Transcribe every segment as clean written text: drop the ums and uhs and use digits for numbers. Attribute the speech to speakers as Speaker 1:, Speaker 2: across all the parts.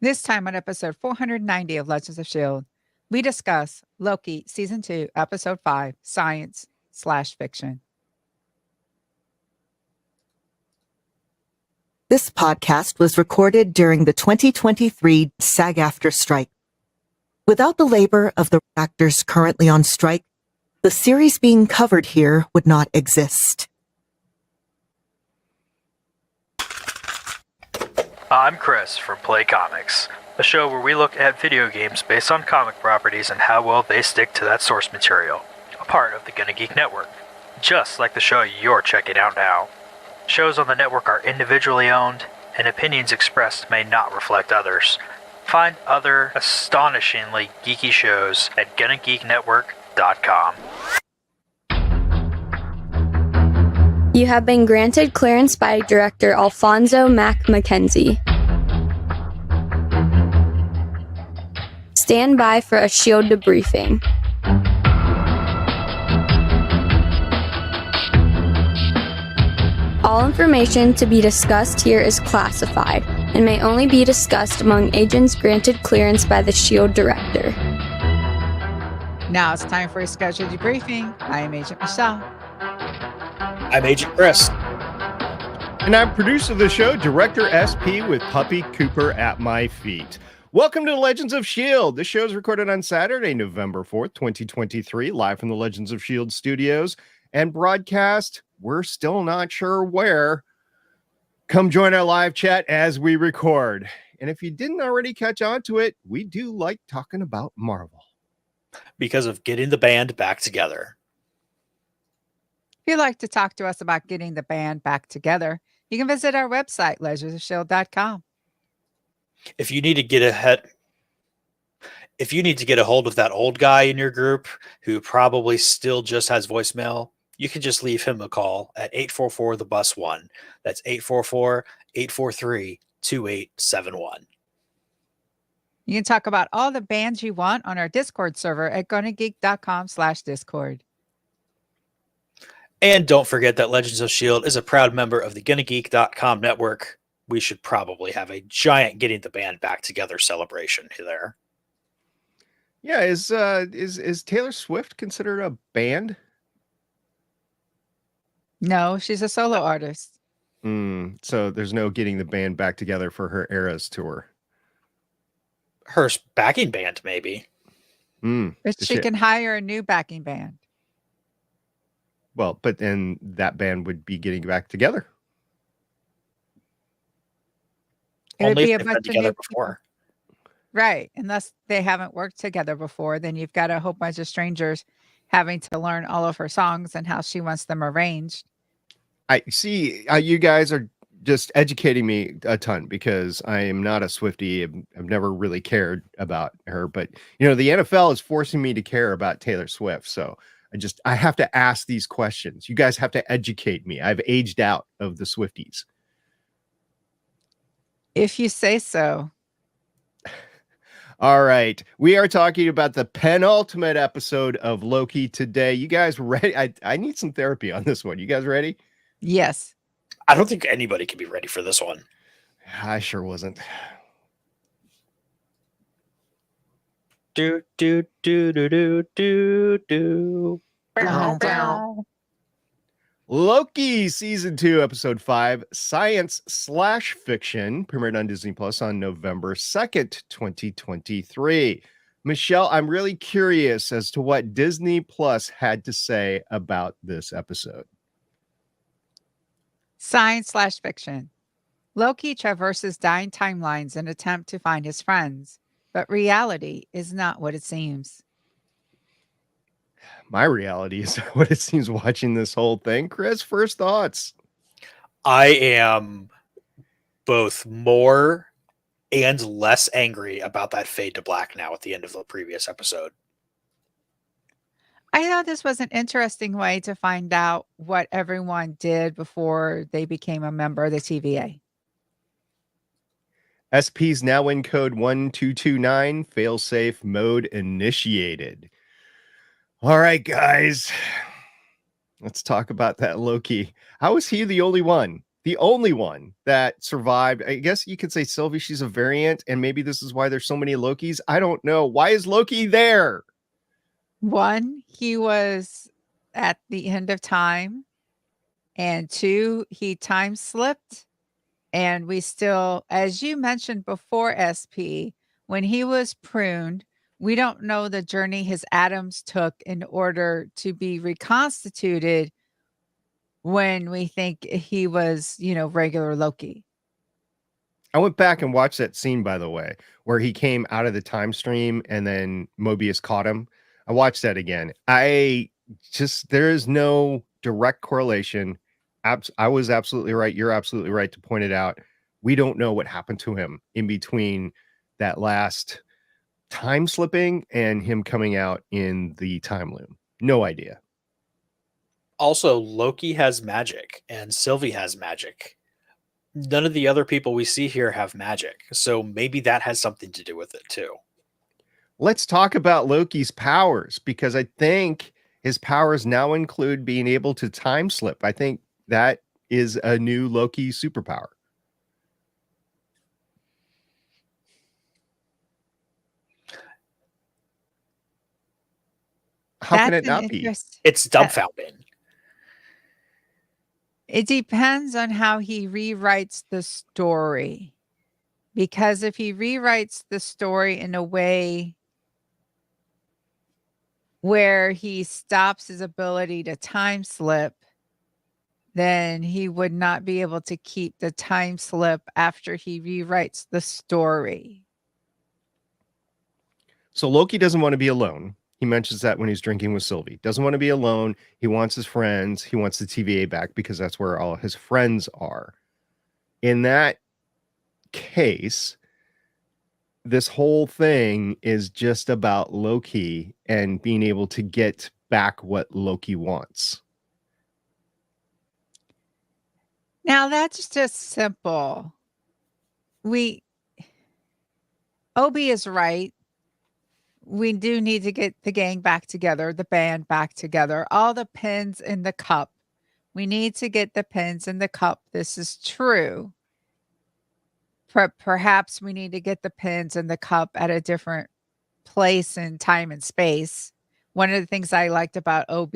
Speaker 1: This time on episode 490 of Legends of S.H.I.E.L.D., we discuss Loki Season 2, Episode 5, Science/Fiction.
Speaker 2: This podcast was recorded during the 2023 SAG-AFTRA strike. Without the labor of the actors currently on strike, the series being covered here would not exist.
Speaker 3: I'm Chris from Play Comics, a show where we look at video games based on comic properties and how well they stick to that source material, a part of the Gonna Geek Network, just like the show you're checking out now. Shows on the network are individually owned, and opinions expressed may not reflect others. Find other astonishingly geeky shows at GonnaGeekNetwork.com.
Speaker 4: You have been granted clearance by director Alfonso Mack Mackenzie. Stand by for a S.H.I.E.L.D. debriefing. All information to be discussed here is classified and may only be discussed among agents granted clearance by the S.H.I.E.L.D. director.
Speaker 1: Now it's time for a scheduled debriefing. I am Agent Michelle.
Speaker 5: I'm Agent Chris.
Speaker 6: And I'm producer of the show, Director SP, with Puppy Cooper at my feet. Welcome to Legends of S.H.I.E.L.D. This show is recorded on Saturday, November 4th, 2023, live from the Legends of S.H.I.E.L.D. studios and broadcast. We're still not sure where. Come join our live chat as we record. And if you didn't already catch on to it, we do like talking about Marvel.
Speaker 5: Because of getting the band back together.
Speaker 1: If you'd like to talk to us about getting the band back together, you can visit our website, leisuresofshield.com.
Speaker 5: If you need to get a hold of that old guy in your group who probably still just has voicemail, you can just leave him a call at 844-THE-BUS-1. That's 844-843-2871.
Speaker 1: You can talk about all the bands you want on our Discord server at GonnaGeek.com/Discord.
Speaker 5: And don't forget that Legends of S.H.I.E.L.D. is a proud member of the GonnaGeek.com network. We should probably have a giant getting the band back together celebration there.
Speaker 6: Yeah, is Taylor Swift considered a band?
Speaker 1: No, she's a solo artist.
Speaker 6: So there's no getting the band back together for her Eras tour.
Speaker 5: Her backing band, maybe.
Speaker 1: But she can hire a new backing band.
Speaker 6: Well, but then that band would be getting back together.
Speaker 1: It would
Speaker 5: Only
Speaker 1: be
Speaker 5: if
Speaker 1: a
Speaker 5: they've been
Speaker 1: bunch of
Speaker 5: together
Speaker 1: new
Speaker 5: before.
Speaker 1: Right. Unless they haven't worked together before, then you've got a whole bunch of strangers having to learn all of her songs and how she wants them arranged.
Speaker 6: I see. You guys are just educating me a ton because I am not a Swiftie. I've never really cared about her, but the NFL is forcing me to care about Taylor Swift. So I have to ask these questions. You guys have to educate me. I've aged out of the Swifties.
Speaker 1: If you say so.
Speaker 6: All right. We are talking about the penultimate episode of Loki today. You guys ready? I need some therapy on this one. You guys ready?
Speaker 1: Yes.
Speaker 5: I don't think anybody can be ready for this one.
Speaker 6: I sure wasn't.
Speaker 5: Do, do, do, do, do, do, do.
Speaker 6: Loki Season 2, Episode 5, Science/Fiction, premiered on Disney Plus on November 2nd, 2023. Michelle, I'm really curious as to what Disney Plus had to say about this episode.
Speaker 1: Science/Fiction. Loki traverses dying timelines in an attempt to find his friends, but reality is not what it seems.
Speaker 6: My reality is what it seems watching this whole thing. Chris, first thoughts.
Speaker 5: I am both more and less angry about that fade to black now at the end of the previous episode.
Speaker 1: I thought this was an interesting way to find out what everyone did before they became a member of the TVA.
Speaker 6: SP's now in code 1229, failsafe mode initiated. All right, guys. Let's talk about that Loki. How is he the only one? the only one that survived. I guess you could say Sylvie, she's a variant, and maybe this is why there's so many Lokis. I don't know. Why is Loki there?
Speaker 1: One, he was at the end of time. And two, he time slipped. And we still, as you mentioned before, SP, when he was pruned, we don't know the journey his atoms took in order to be reconstituted when we think he was, regular Loki.
Speaker 6: I went back and watched that scene, by the way, where he came out of the time stream and then Mobius caught him. I watched that again. There is no direct correlation. I was absolutely right. You're absolutely right to point it out. We don't know what happened to him in between that last time slipping and him coming out in the time loom. No idea.
Speaker 5: Also, Loki has magic and Sylvie has magic. None of the other people we see here have magic, so maybe that has something to do with it too.
Speaker 6: Let's talk about Loki's powers, because I think his powers now include being able to time slip. I think that is a new Loki superpower. How can it not be?
Speaker 5: It's dumbfounding.
Speaker 1: It depends on how he rewrites the story. Because if he rewrites the story in a way where he stops his ability to time slip, then he would not be able to keep the time slip after he rewrites the story.
Speaker 6: So Loki doesn't want to be alone. He mentions that when he's drinking with Sylvie. Doesn't want to be alone. He wants his friends. He wants the TVA back because that's where all his friends are. In that case, this whole thing is just about Loki and being able to get back what Loki wants.
Speaker 1: Now that's just simple. Obi is right. We do need to get the gang back together, the band back together, all the pins in the cup. We need to get the pins in the cup. This is true. Perhaps we need to get the pins in the cup at a different place in time and space. One of the things I liked about OB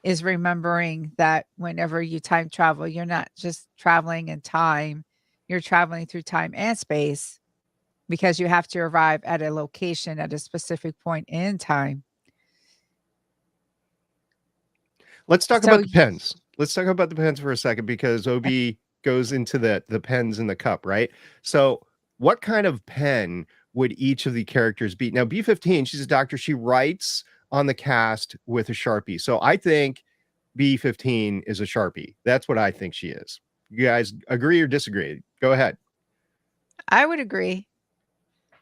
Speaker 1: is remembering that whenever you time travel, you're not just traveling in time, you're traveling through time and space, because you have to arrive at a location at a specific point in time.
Speaker 6: Let's talk about the pens. Let's talk about the pens for a second, because OB goes into the pens in the cup, right? So what kind of pen would each of the characters be? Now, B15, she's a doctor. She writes on the cast with a Sharpie. So I think B15 is a Sharpie. That's what I think she is. You guys agree or disagree? Go ahead.
Speaker 1: I would agree.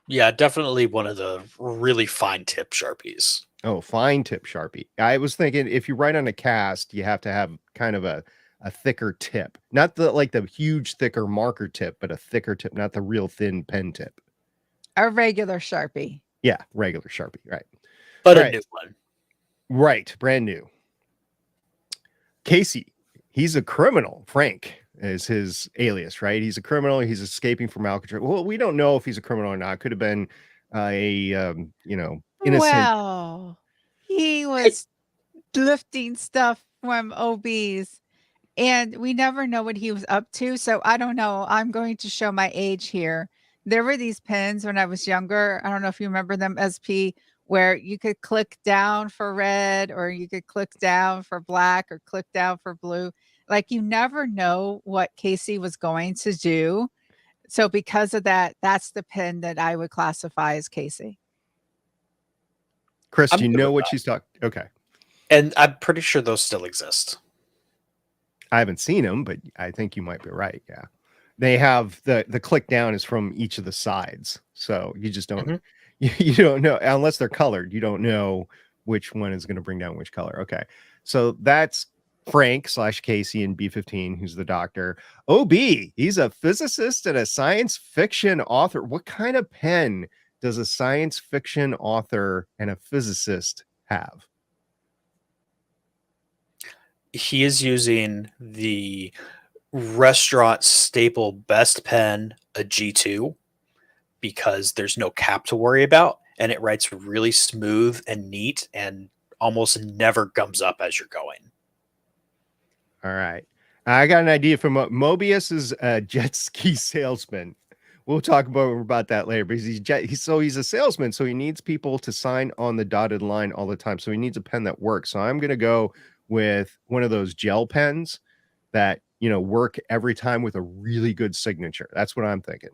Speaker 5: Yeah, definitely one of the really fine tip Sharpies.
Speaker 6: Oh, fine tip Sharpie. I was thinking if you write on a cast, you have to have kind of a thicker tip. Not the huge, thicker marker tip, but a thicker tip, not the real thin pen tip.
Speaker 1: A regular Sharpie.
Speaker 6: Yeah, regular Sharpie, right.
Speaker 5: But a new one.
Speaker 6: Right, brand new. Casey, he's a criminal. Frank is his alias, right? He's a criminal. He's escaping from Alcatraz. Well, we don't know if he's a criminal or not. Could have been innocent.
Speaker 1: Well, he was lifting stuff from OBs, and we never know what he was up to. So I don't know. I'm going to show my age here. There were these pens when I was younger. I don't know if you remember them, SP, where you could click down for red, or you could click down for black, or click down for blue. Like, you never know what Casey was going to do. So because of that, that's the pen that I would classify as Casey.
Speaker 6: Chris, do you know what she's talking? Okay.
Speaker 5: And I'm pretty sure those still exist.
Speaker 6: I haven't seen them, but I think you might be right. Yeah. They have the click down is from each of the sides. So you just don't, you don't know, unless they're colored. You don't know which one is going to bring down which color. Okay. So that's Frank / Casey and B15, who's the doctor. OB, he's a physicist and a science fiction author. What kind of pen does a science fiction author and a physicist have?
Speaker 5: He is using the restaurant staple best pen, a G2, because there's no cap to worry about, and it writes really smooth and neat and almost never gums up as you're going.
Speaker 6: All right. I got an idea from Mobius is a jet ski salesman. We'll talk about that later because he's a salesman, so he needs people to sign on the dotted line all the time. So he needs a pen that works. So I'm gonna go with one of those gel pens that work every time with a really good signature. That's what I'm thinking.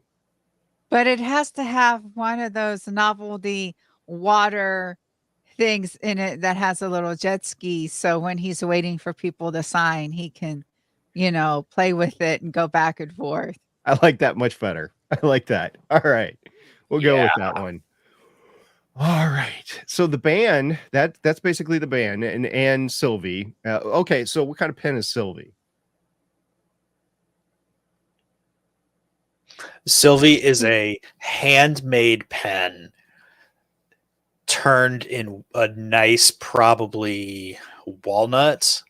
Speaker 1: But it has to have one of those novelty water things in it that has a little jet ski, so when he's waiting for people to sign, he can, play with it and go back and forth.
Speaker 6: I like that much better. I like that. All right. We'll go with that one. All right. So the band, that's basically the band and Sylvie. Okay, so what kind of pen is Sylvie?
Speaker 5: Sylvie is a handmade pen turned in a nice, probably walnut,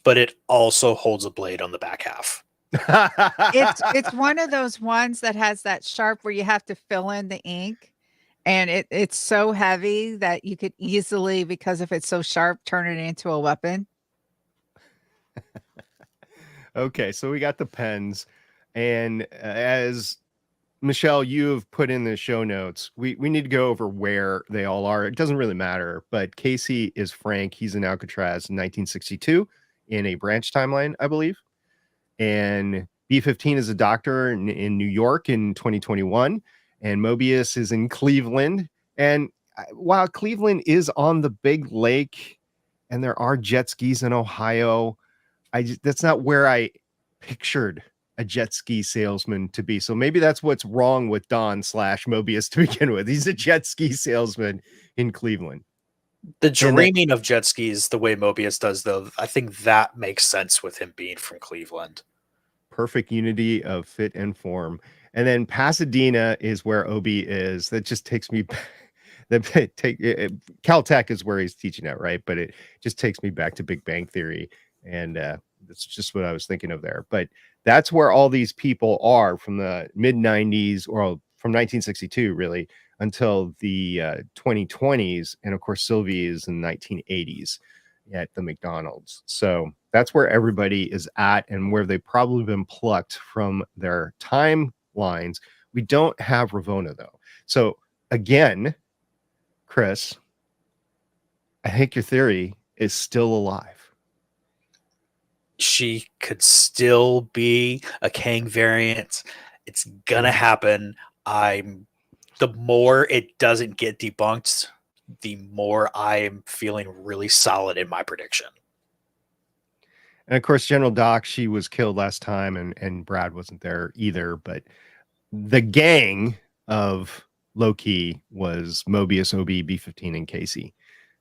Speaker 5: but it also holds a blade on the back half.
Speaker 1: It's one of those ones that has that sharp where you have to fill in the ink, and it's so heavy that you could easily, because if it's so sharp, turn it into a weapon.
Speaker 6: Okay, so we got the pens, and as Michelle, you have put in the show notes, we need to go over where they all are. It doesn't really matter, but Casey is Frank. He's in Alcatraz in 1962 in a branch timeline, I believe. And B-15 is a doctor in New York in 2021. And Mobius is in Cleveland. And while Cleveland is on the big lake and there are jet skis in Ohio, that's not where I pictured a jet ski salesman to be. So maybe that's what's wrong with Don / Mobius to begin with. He's a jet ski salesman in Cleveland.
Speaker 5: The dreaming of jet skis the way Mobius does, though, I think that makes sense with him being from Cleveland.
Speaker 6: Perfect unity of fit and form. And then Pasadena is where Obi is. That just takes me Caltech is where he's teaching at, right? But it just takes me back to Big Bang Theory. And that's just what I was thinking of there. But that's where all these people are from the mid 90s, or from 1962, really, until the 2020s. And of course, Sylvie is in the 1980s at the McDonald's. So that's where everybody is at and where they've probably been plucked from their timelines. We don't have Ravona, though. So again, Chris, I think your theory is still alive.
Speaker 5: She could still be a Kang variant. It's gonna happen. The more it doesn't get debunked, the more I'm feeling really solid in my prediction.
Speaker 6: And of course, General Doc, she was killed last time, and Brad wasn't there either. But the gang of Loki was Mobius, OB, B-15, and Casey.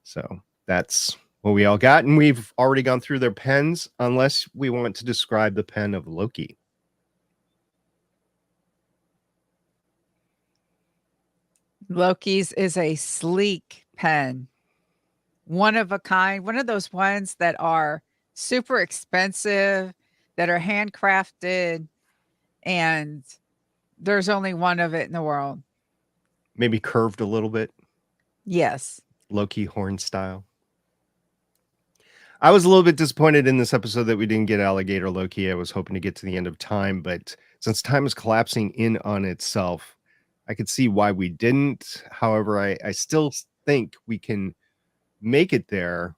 Speaker 6: So that's what we all got. And we've already gone through their pens, unless we want to describe the pen of Loki.
Speaker 1: Loki's is a sleek pen. One of a kind, one of those ones that are super expensive, that are handcrafted, and there's only one of it in the world.
Speaker 6: Maybe curved a little bit.
Speaker 1: Yes.
Speaker 6: Loki horn style. I was a little bit disappointed in this episode that we didn't get Alligator Loki. I was hoping to get to the end of time, but since time is collapsing in on itself, I could see why we didn't. However, I still think we can make it there.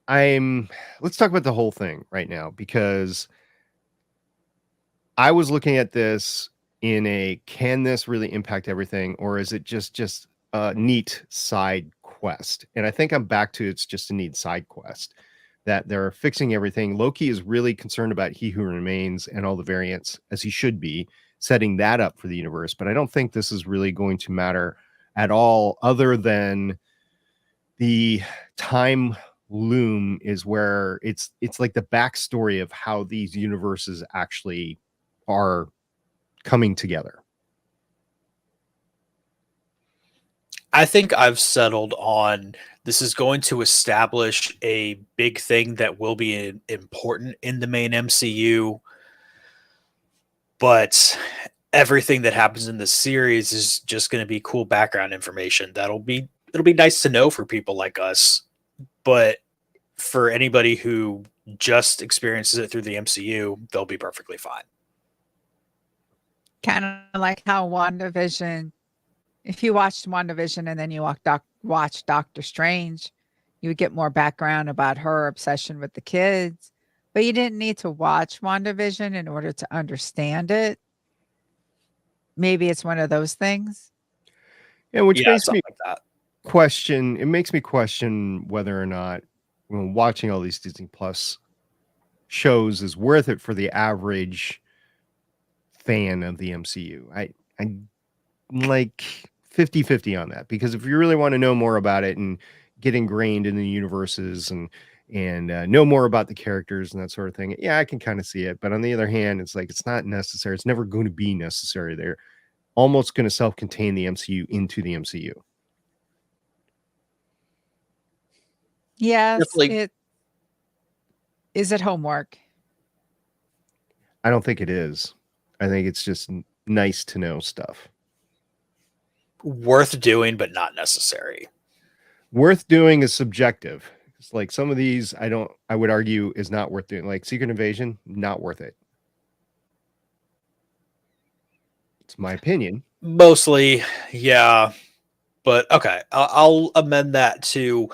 Speaker 6: Let's talk about the whole thing right now, because I was looking at this in can this really impact everything, or is it just a neat side quest? And I think I'm back to it's just a neat side quest that they're fixing everything. Loki is really concerned about He Who Remains and all the variants, as he should be, setting that up for the universe. But I don't think this is really going to matter at all, other than the time loom is where it's like the backstory of how these universes actually are coming together.
Speaker 5: I think I've settled on this is going to establish a big thing that will be important in the main MCU, but everything that happens in the series is just going to be cool background information. It'll be nice to know for people like us, but for anybody who just experiences it through the MCU, they'll be perfectly fine.
Speaker 1: Kind of like how WandaVision, if you watched WandaVision and then you watched Doctor Strange, you would get more background about her obsession with the kids, but you didn't need to watch WandaVision in order to understand it. Maybe it's one of those things.
Speaker 6: Yeah, which makes
Speaker 5: something
Speaker 6: me
Speaker 5: like that.
Speaker 6: question. It makes me question whether or not watching all these Disney Plus shows is worth it for the average fan of the MCU. I like 50-50 on that, because if you really want to know more about it and get ingrained in the universes and know more about the characters and that sort of thing, yeah, I can kind of see it. But on the other hand, it's like, it's not necessary. It's never going to be necessary. They're almost going to self-contain the MCU into the MCU.
Speaker 1: Yes,
Speaker 5: Definitely.
Speaker 1: is it homework?
Speaker 6: I don't think it is. I think it's just nice to know stuff.
Speaker 5: Worth doing, but not necessary.
Speaker 6: Worth doing is subjective. It's like some of these I would argue is not worth doing. Like Secret Invasion, not worth it. It's my opinion.
Speaker 5: Mostly, yeah. But okay, I'll amend that to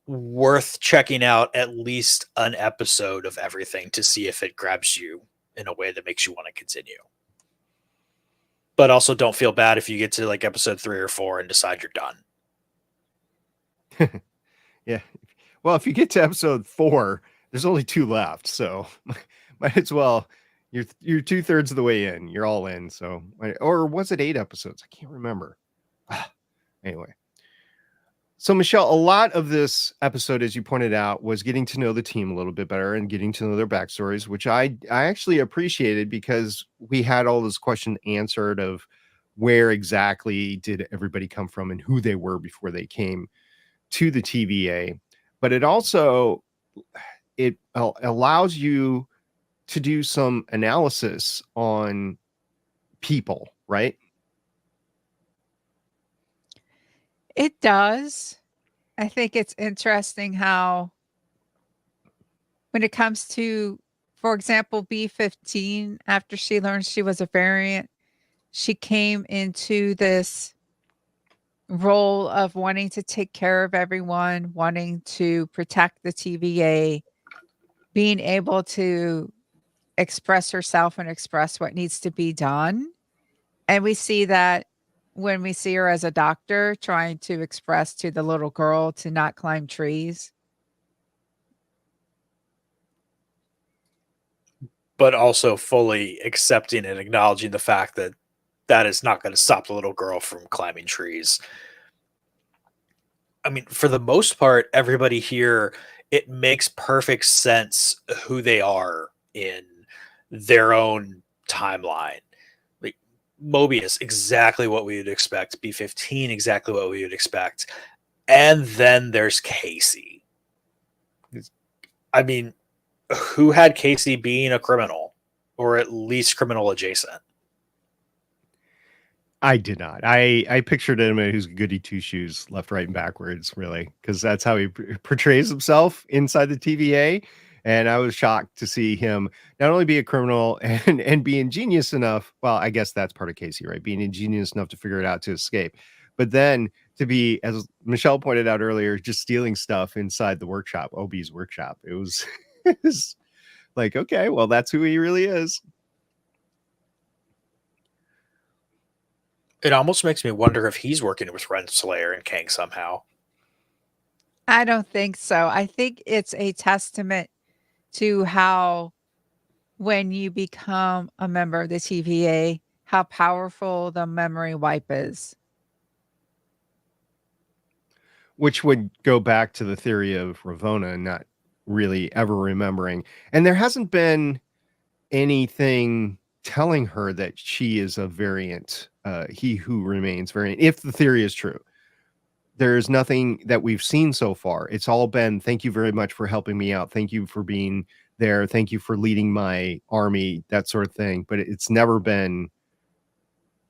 Speaker 5: worth checking out at least an episode of everything to see if it grabs you in a way that makes you want to continue. But also don't feel bad if you get to like episode 3 or 4 and decide you're done.
Speaker 6: Yeah. Well, if you get to episode 4, there's only 2 left, so might as well. You're 2/3 of the way in. You're all in. So, or was it 8 episodes? I can't remember. Anyway. So, Michelle, a lot of this episode, as you pointed out, was getting to know the team a little bit better and getting to know their backstories, which I actually appreciated, because we had all this question answered of where exactly did everybody come from and who they were before they came to the TVA. But it also allows you to do some analysis on people, right?
Speaker 1: It does. I think it's interesting how when it comes to, for example, B-15, after she learned she was a variant, she came into this role of wanting to take care of everyone, wanting to protect the TVA, being able to express herself and express what needs to be done. And we see that when we see her as a doctor trying to express to the little girl to not climb trees.
Speaker 5: But also fully accepting and acknowledging the fact that that is not going to stop the little girl from climbing trees. I mean, for the most part, everybody here, it makes perfect sense who they are in their own timeline. Like Mobius, exactly what we would expect. B-15, exactly what we would expect. And then there's Casey. I mean, who had Casey being a criminal, or at least criminal adjacent?
Speaker 6: I did not. I pictured him as goody two shoes, left, right, and backwards, really, because that's how he portrays himself inside the TVA. And I was shocked to see him not only be a criminal and be ingenious enough. Well, I guess that's part of Casey, right? Being ingenious enough to figure it out to escape, but then to be, as Michelle pointed out earlier, just stealing stuff inside the workshop, OB's workshop. It was, it was like, okay, well, that's who he really is.
Speaker 5: It almost makes me wonder if he's working with Renslayer and Kang somehow.
Speaker 1: I don't think so. I think it's a testament to how, when you become a member of the TVA, how powerful the memory wipe is.
Speaker 6: Which would go back to the theory of Ravonna not really ever remembering. And there hasn't been anything telling her that she is a variant, he who remains variant, if the theory is true. there's nothing that we've seen so far. It's all been, thank you very much for helping me out. Thank you for being there. Thank you for leading my army, that sort of thing. But it's never been,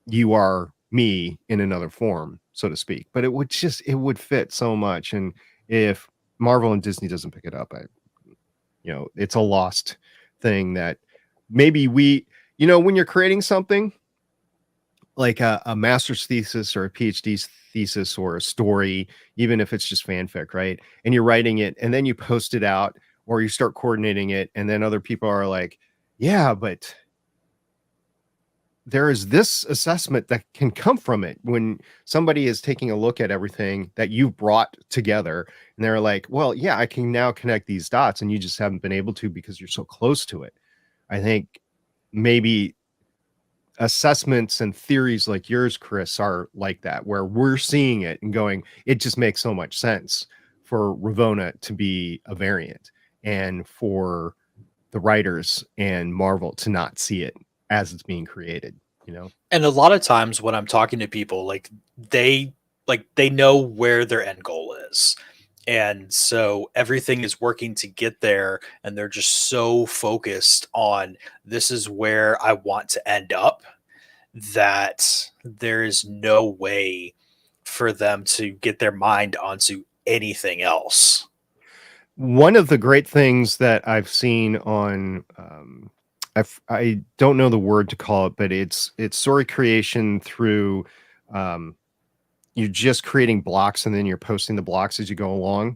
Speaker 6: you are me in another form, so to speak. But it would fit so much. And if Marvel and Disney doesn't pick it up, it's a lost thing that maybe when you're creating something like a master's thesis or a PhD thesis or a story, even if it's just fanfic, right? And you're writing it and then you post it out or you start coordinating it. And then other people are like, yeah, but there is this assessment that can come from it when somebody is taking a look at everything that you've brought together. And they're like, well, yeah, I can now connect these dots. And you just haven't been able to because you're so close to it. I think maybe assessments and theories like yours, Chris, are like that, where we're seeing it and going, it just makes so much sense for Ravonna to be a variant and for the writers and Marvel to not see it as it's being created,
Speaker 5: And a lot of times when I'm talking to people, they know where their end goal is. And so everything is working to get there, and they're just so focused on this is where I want to end up that there is no way for them to get their mind onto anything else.
Speaker 6: One of the great things that I've seen on, I don't know the word to call it, but it's story creation through, you're just creating blocks and then you're posting the blocks as you go along.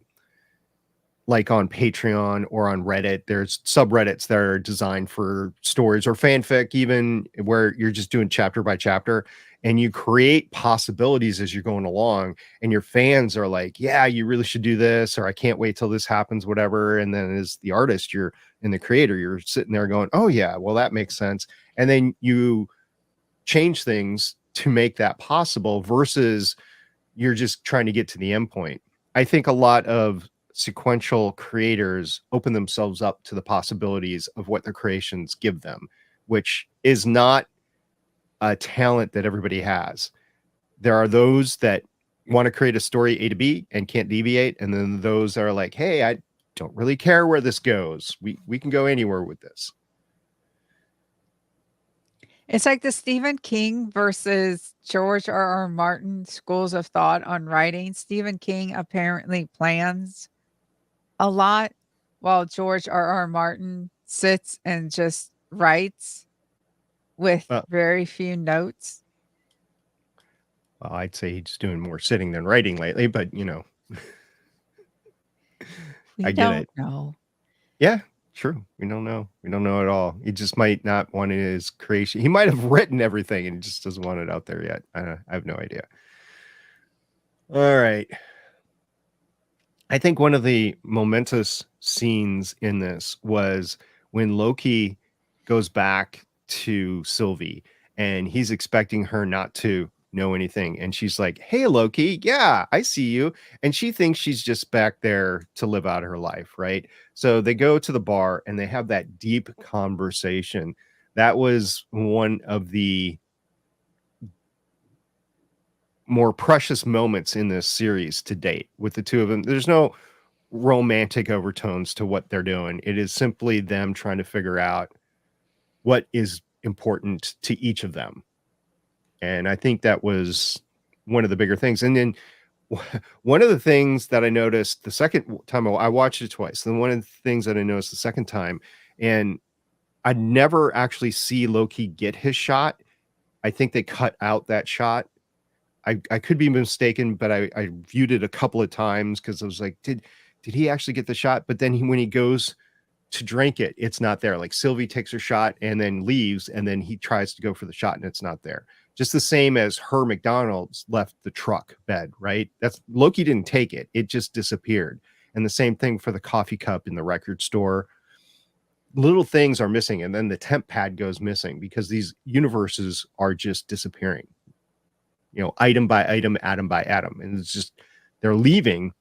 Speaker 6: Like on Patreon or on Reddit, there's subreddits that are designed for stories or fanfic, even where you're just doing chapter by chapter and you create possibilities as you're going along. And your fans are like, yeah, you really should do this, or I can't wait till this happens, whatever. And then as the artist, and the creator, you're sitting there going, oh, yeah, well, that makes sense. And then you change things to make that possible versus you're just trying to get to the end point. I think a lot of sequential creators open themselves up to the possibilities of what their creations give them, which is not a talent that everybody has. There are those that want to create a story A to B and can't deviate. And then those that are like, hey, I don't really care where this goes. We can go anywhere with this.
Speaker 1: It's like the Stephen King versus George R.R. Martin schools of thought on writing. Stephen King apparently plans a lot while George R.R. Martin sits and just writes with very few notes.
Speaker 6: Well, I'd say he's doing more sitting than writing lately, but I get it.
Speaker 1: No.
Speaker 6: Yeah, true. We don't know. We don't know at all. He just might not want his creation. He might have written everything and just doesn't want it out there yet. I have no idea. All right. I think one of the momentous scenes in this was when Loki goes back to Sylvie and he's expecting her not to know anything. And she's like, hey, Loki, yeah, I see you. And she thinks she's just back there to live out her life, right? So they go to the bar and they have that deep conversation. That was one of the more precious moments in this series to date with the two of them. There's no romantic overtones to what they're doing. It is simply them trying to figure out what is important to each of them. And I think that was one of the bigger things. And then one of the things that I noticed the second time I watched it twice, then one of the things that I noticed the second time, and I never actually see Loki get his shot. I think they cut out that shot. I could be mistaken, but I viewed it a couple of times because I was like, did he actually get the shot? But then when he goes to drink it, it's not there. Like Sylvie takes her shot and then leaves, and then he tries to go for the shot and it's not there. Just the same as her McDonald's left the truck bed, right? That's Loki didn't take it. It just disappeared. And the same thing for the coffee cup in the record store. Little things are missing. And then the temp pad goes missing because these universes are just disappearing. Item by item, atom by atom. And it's just, they're leaving.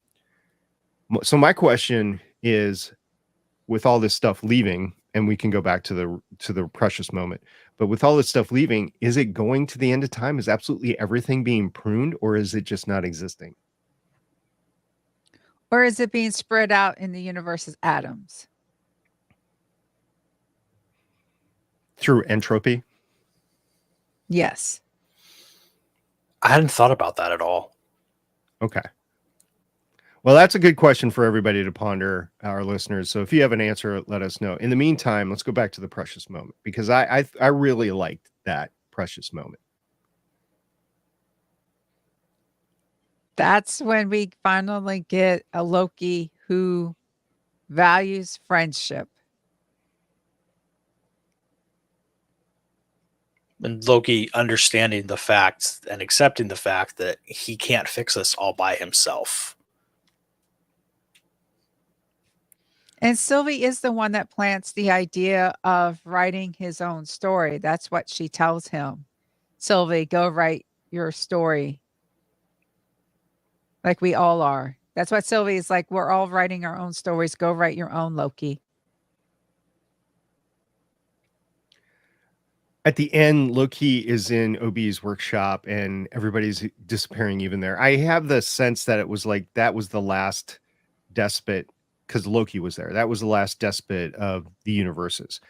Speaker 6: So my question is, with all this stuff leaving, and we can go back to the precious moment, but with all this stuff leaving, is it going to the end of time? Is absolutely everything being pruned, or is it just not existing?
Speaker 1: Or is it being spread out in the universe's atoms?
Speaker 6: Through entropy.
Speaker 1: Yes.
Speaker 5: I hadn't thought about that at all.
Speaker 6: Okay. Well, that's a good question for everybody to ponder, our listeners. So if you have an answer, let us know. In the meantime, let's go back to the precious moment, because I really liked that precious moment.
Speaker 1: That's when we finally get a Loki who values friendship.
Speaker 5: And Loki understanding the fact and accepting the fact that he can't fix this all by himself.
Speaker 1: And Sylvie is the one that plants the idea of writing his own story. That's what she tells him. Sylvie, go write your story. Like we all are. That's what Sylvie is like. We're all writing our own stories. Go write your own, Loki.
Speaker 6: At the end, Loki is in OB's workshop and everybody's disappearing even there. I have the sense that it was like that was the last despot, because Loki was there. That was the last despot of the universes.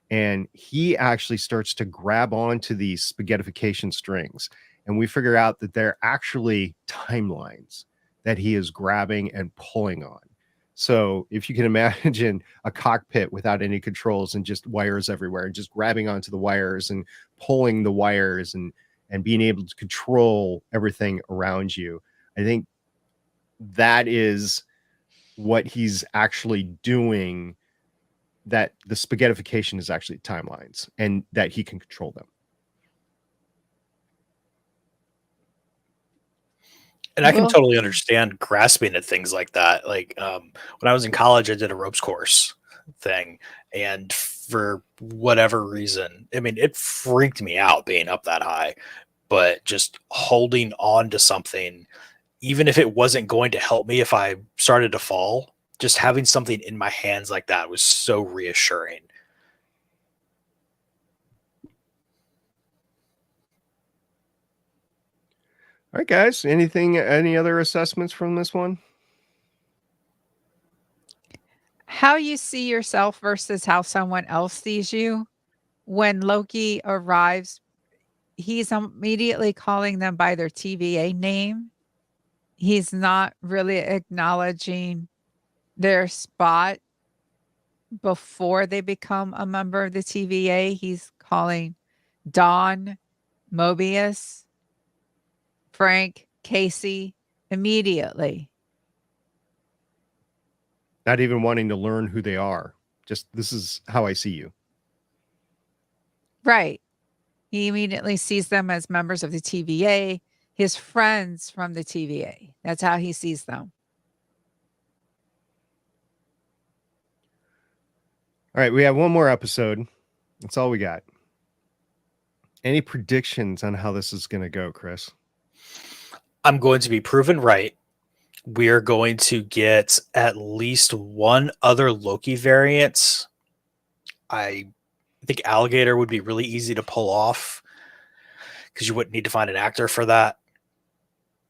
Speaker 6: And he actually starts to grab onto these spaghettification strings. And we figure out that they're actually timelines that he is grabbing and pulling on. So if you can imagine a cockpit without any controls and just wires everywhere and just grabbing onto the wires and pulling the wires and being able to control everything around you, I think that is what he's actually doing, that the spaghettification is actually timelines and that he can control them.
Speaker 5: And I can totally understand grasping at things like that. Like when I was in college, I did a ropes course thing. And for whatever reason, I mean, it freaked me out being up that high. But just holding on to something, even if it wasn't going to help me if I started to fall, just having something in my hands like that was so reassuring.
Speaker 6: All right, guys. Any other assessments from this one?
Speaker 1: How you see yourself versus how someone else sees you. When Loki arrives, he's immediately calling them by their TVA name. He's not really acknowledging their spot before they become a member of the TVA. He's calling Dawn, Mobius, Frank, Casey immediately.
Speaker 6: Not even wanting to learn who they are. Just, this is how I see you.
Speaker 1: Right. He immediately sees them as members of the TVA, his friends from the TVA. That's how he sees them.
Speaker 6: All right, we have one more episode. That's all we got. Any predictions on how this is going to go, Chris?
Speaker 5: I'm going to be proven right. We are going to get at least one other Loki variant. I think Alligator would be really easy to pull off because you wouldn't need to find an actor for that.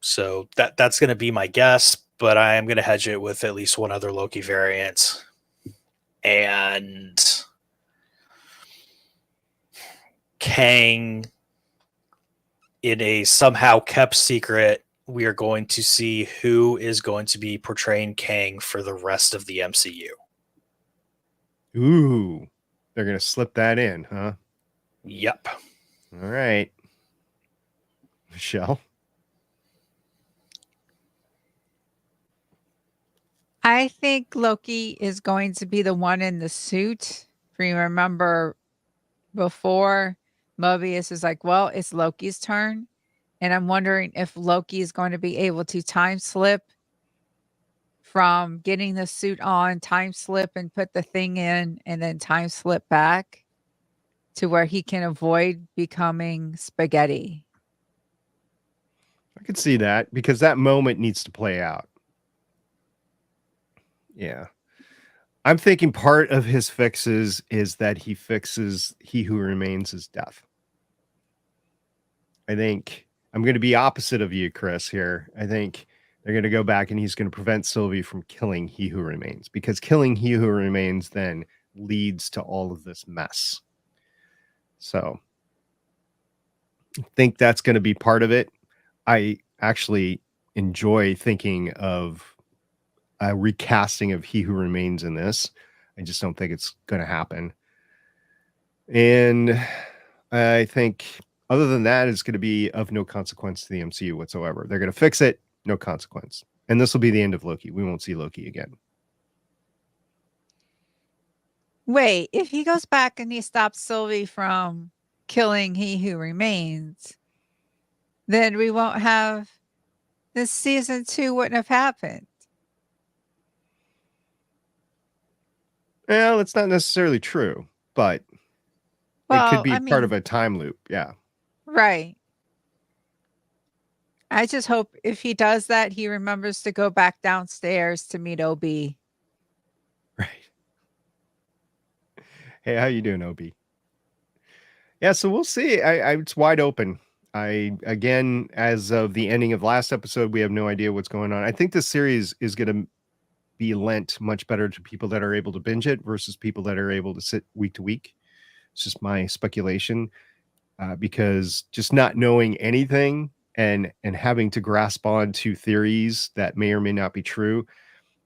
Speaker 5: So that's going to be my guess, but I am going to hedge it with at least one other Loki variant. And Kang, in a somehow kept secret, we are going to see who is going to be portraying Kang for the rest of the MCU.
Speaker 6: Ooh, they're going to slip that in, huh?
Speaker 5: Yep.
Speaker 6: All right. Michelle?
Speaker 1: I think Loki is going to be the one in the suit. If you remember before, Mobius is like, well, it's Loki's turn. And I'm wondering if Loki is going to be able to time slip from getting the suit on, time slip and put the thing in, and then time slip back to where he can avoid becoming spaghetti.
Speaker 6: I could see that because that moment needs to play out. Yeah. I'm thinking part of his fixes is that he fixes He Who Remains' death. I think I'm going to be opposite of you, Chris, here. I think They're going to go back and he's going to prevent Sylvie from killing He Who Remains, because killing He Who Remains then leads to all of this mess. So I think that's going to be part of it. I actually enjoy thinking of a recasting of He Who Remains in this. I just don't think it's going to happen. And I think other than that, it's going to be of no consequence to the MCU whatsoever. They're going to fix it, no consequence. And this will be the end of Loki. We won't see Loki again.
Speaker 1: Wait, if he goes back and he stops Sylvie from killing He Who Remains, then we won't have this season 2 wouldn't have happened.
Speaker 6: Well, it's not necessarily true, but it could be part of a time loop. Yeah.
Speaker 1: Right. I just hope if he does that, he remembers to go back downstairs to meet OB.
Speaker 6: Right. Hey, how you doing, OB? Yeah, so we'll see. It's wide open. Again, as of the ending of last episode, we have no idea what's going on. I think this series is going to be lent much better to people that are able to binge it versus people that are able to sit week to week. It's just my speculation, because just not knowing anything and having to grasp on to theories that may or may not be true,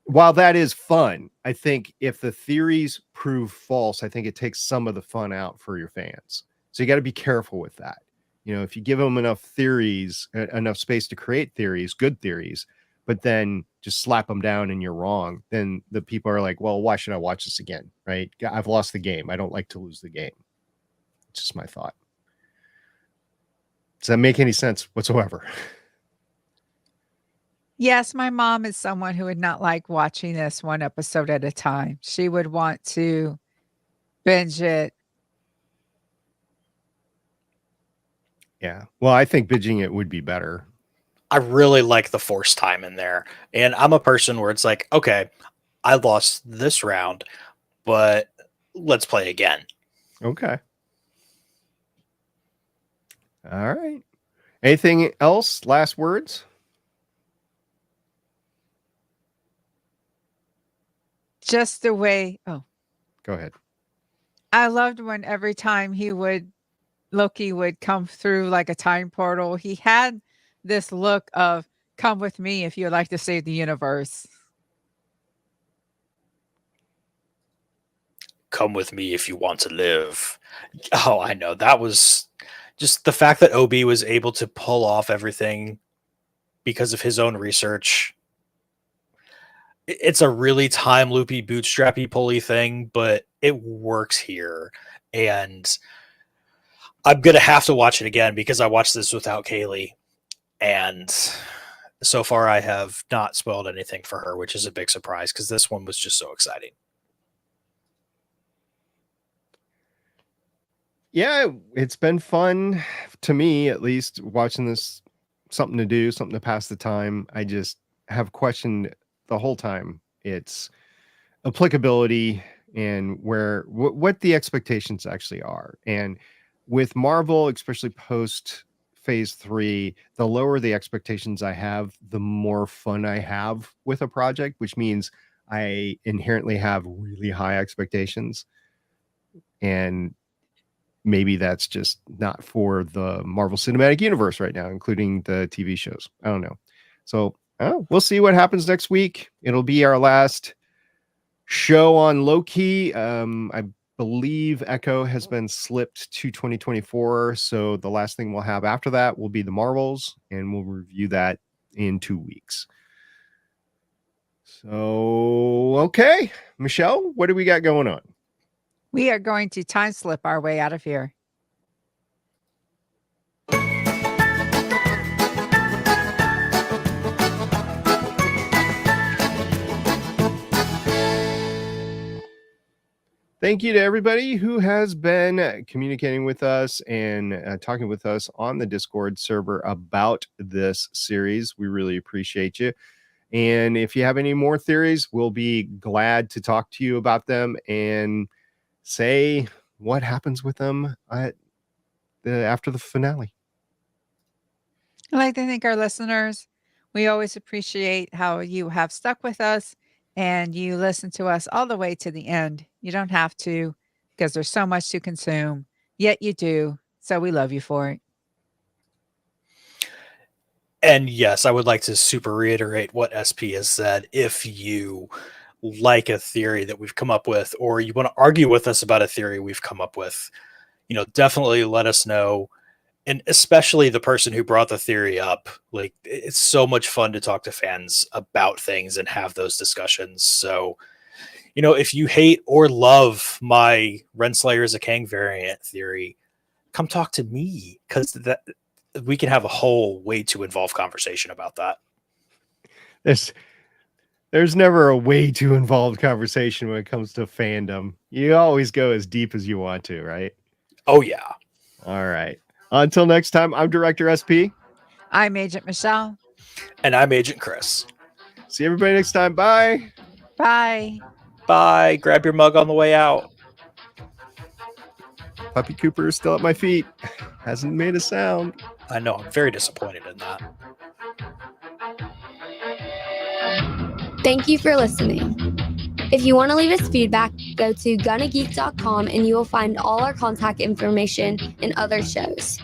Speaker 6: while that is fun, I think if the theories prove false, I think it takes some of the fun out for your fans. So you got to be careful with that. You know, if you give them enough theories, enough space to create theories, good theories, but then just slap them down and you're wrong, then the people are like, well, why should I watch this again? Right? I've lost the game. I don't like to lose the game. It's just my thought. Does that make any sense whatsoever?
Speaker 1: Yes, my mom is someone who would not like watching this one episode at a time. She would want to binge it.
Speaker 6: Yeah. Well, I think binging it would be better.
Speaker 5: I really like the force time in there. And I'm a person where it's like, okay, I lost this round, but let's play again.
Speaker 6: Okay. All right. Anything else? Last words?
Speaker 1: Just the way,
Speaker 6: Go ahead.
Speaker 1: I loved when every time Loki would come through like a time portal, he had this look of, come with me if you'd like to save the universe.
Speaker 5: Come with me if you want to live. Oh, I know. That was just the fact that OB was able to pull off everything because of his own research. It's a really time loopy, bootstrappy, pulley thing, but it works here. And I'm going to have to watch it again because I watched this without Kaylee. And so far I have not spoiled anything for her, which is a big surprise because this one was just so exciting.
Speaker 6: Yeah, it's been fun to me, at least, watching this. Something to do, something to pass the time. I just have questioned the whole time its applicability and what the expectations actually are. And with Marvel, especially post phase 3, the lower the expectations I have, the more fun I have with a project, which means I inherently have really high expectations. And maybe that's just not for the Marvel Cinematic Universe right now, including the TV shows. I don't know. So we'll see what happens next week. It'll be our last show on Loki. I believe Echo has been slipped to 2024. So the last thing we'll have after that will be the Marvels, and we'll review that in 2 weeks. So, okay. Michelle, what do we got going on?
Speaker 1: We are going to time slip our way out of here.
Speaker 6: Thank you to everybody who has been communicating with us and talking with us on the Discord server about this series. We really appreciate you. And if you have any more theories, we'll be glad to talk to you about them and say what happens with them after the finale.
Speaker 1: I'd like to thank our listeners. We always appreciate how you have stuck with us and you listen to us all the way to the end. You don't have to because there's so much to consume, yet you do. So we love you for it.
Speaker 5: And yes, I would like to super reiterate what SP has said. If you like a theory that we've come up with, or you want to argue with us about a theory we've come up with, definitely let us know. And especially the person who brought the theory up. Like, it's so much fun to talk to fans about things and have those discussions. So, if you hate or love my Renslayer as a Kang variant theory, come talk to me, because that we can have a whole way too involved conversation about that.
Speaker 6: There's never a way too involved conversation when it comes to fandom. You always go as deep as you want to, right?
Speaker 5: Oh yeah.
Speaker 6: All right. Until next time, I'm Director SP.
Speaker 1: I'm Agent Michelle.
Speaker 5: And I'm Agent Chris.
Speaker 6: See everybody next time. Bye.
Speaker 1: Bye.
Speaker 5: Bye. Grab your mug on the way out.
Speaker 6: Puppy Cooper is still at my feet. Hasn't made a sound.
Speaker 5: I know. I'm very disappointed in that.
Speaker 4: Thank you for listening. If you want to leave us feedback, go to gonnageek.com and you will find all our contact information and other shows.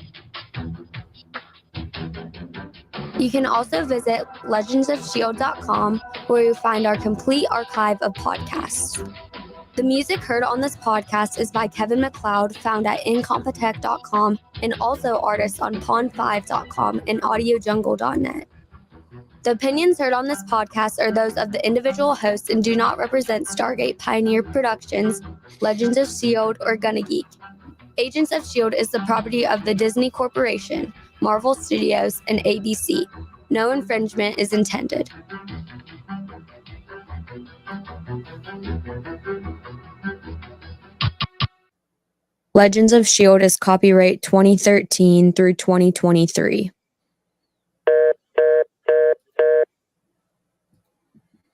Speaker 4: You can also visit legendsofshield.com where you'll find our complete archive of podcasts. The music heard on this podcast is by Kevin MacLeod, found at incompetech.com, and also artists on pond5.com and audiojungle.net. The opinions heard on this podcast are those of the individual hosts and do not represent Stargate Pioneer Productions, Legends of S.H.I.E.L.D., or Gonna Geek. Agents of S.H.I.E.L.D. is the property of the Disney Corporation, Marvel Studios, and ABC. No infringement is intended. Legends of S.H.I.E.L.D. is copyright 2013 through 2023.